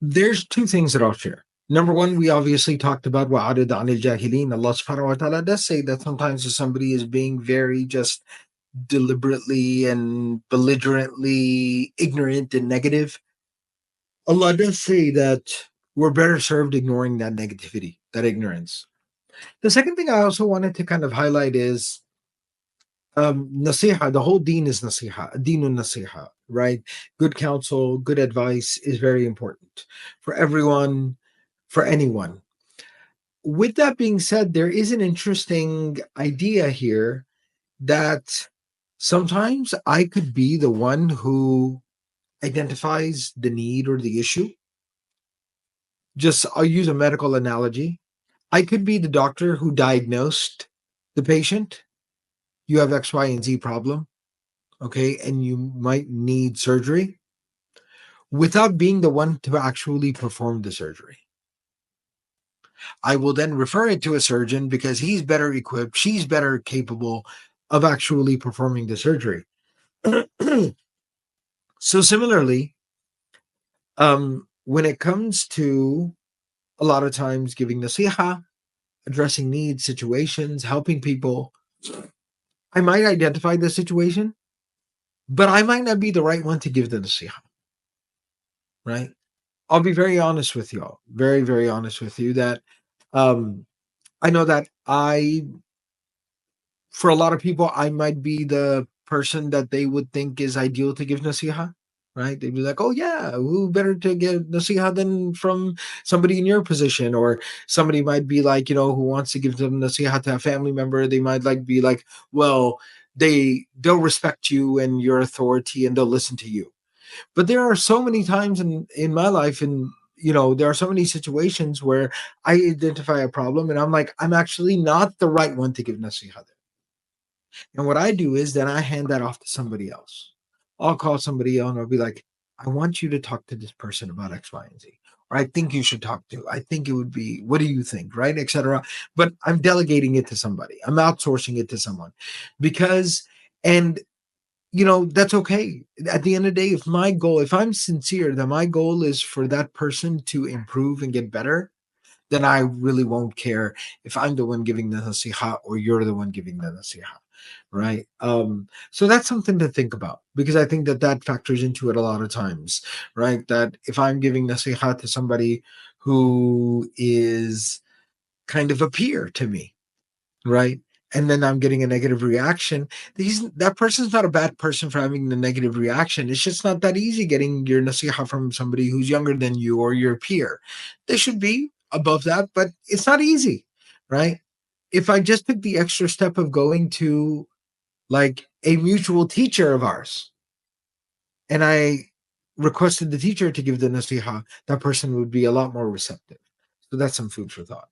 There's two things that I'll share. Number one, we obviously talked about wa'arid anil jahilin. Allah subhanahu wa ta'ala does say that sometimes if somebody is being very just deliberately and belligerently ignorant and negative, Allah does say that we're better served ignoring that negativity, that ignorance. The second thing I also wanted to kind of highlight is nasiha. The whole deen is nasiha, deenun nasiha, right? Good counsel, good advice is very important for everyone, for anyone. With that being said, there is an interesting idea here that sometimes I could be the one who identifies the need or the issue. Just I'll use a medical analogy. I could be the doctor who diagnosed the patient. You have X, Y, and Z problem, okay, and you might need surgery without being the one to actually perform the surgery. I will then refer it to a surgeon because he's better equipped, she's better capable of actually performing the surgery. So similarly, when it comes to a lot of times giving nasiha, addressing needs, situations, helping people, I might identify the situation, but I might not be the right one to give the nasiha, right? I'll be very honest with y'all, very, very honest with you that um, I know that for a lot of people, I might be the person that they would think is ideal to give nasiha, right? They'd be like, oh, yeah, who better to give nasiha than from somebody in your position? Or somebody might be like, who wants to give them nasiha to a family member. They might be like, well, they'll respect you and your authority and they'll listen to you. But there are so many times in my life, and there are so many situations where I identify a problem and I'm like, I'm actually not the right one to give nasiha. And what I do is then I hand that off to somebody else. I'll call somebody else and I'll be like, I want you to talk to this person about X, Y, and Z. Or I think you should talk to. I think it would be, what do you think? Right? Etc. But I'm delegating it to somebody. I'm outsourcing it to someone. Because and that's okay. At the end of the day, if I'm sincere that my goal is for that person to improve and get better, then I really won't care if I'm the one giving the nasiha or you're the one giving the nasiha, right? So that's something to think about because I think that that factors into it a lot of times, right? That if I'm giving nasiha to somebody who is kind of a peer to me, right? And then I'm getting a negative reaction. That person's not a bad person for having the negative reaction. It's just not that easy getting your nasiha from somebody who's younger than you or your peer. They should be above that, but it's not easy, right? If I just took the extra step of going to like a mutual teacher of ours and I requested the teacher to give the nasiha, that person would be a lot more receptive. So that's some food for thought.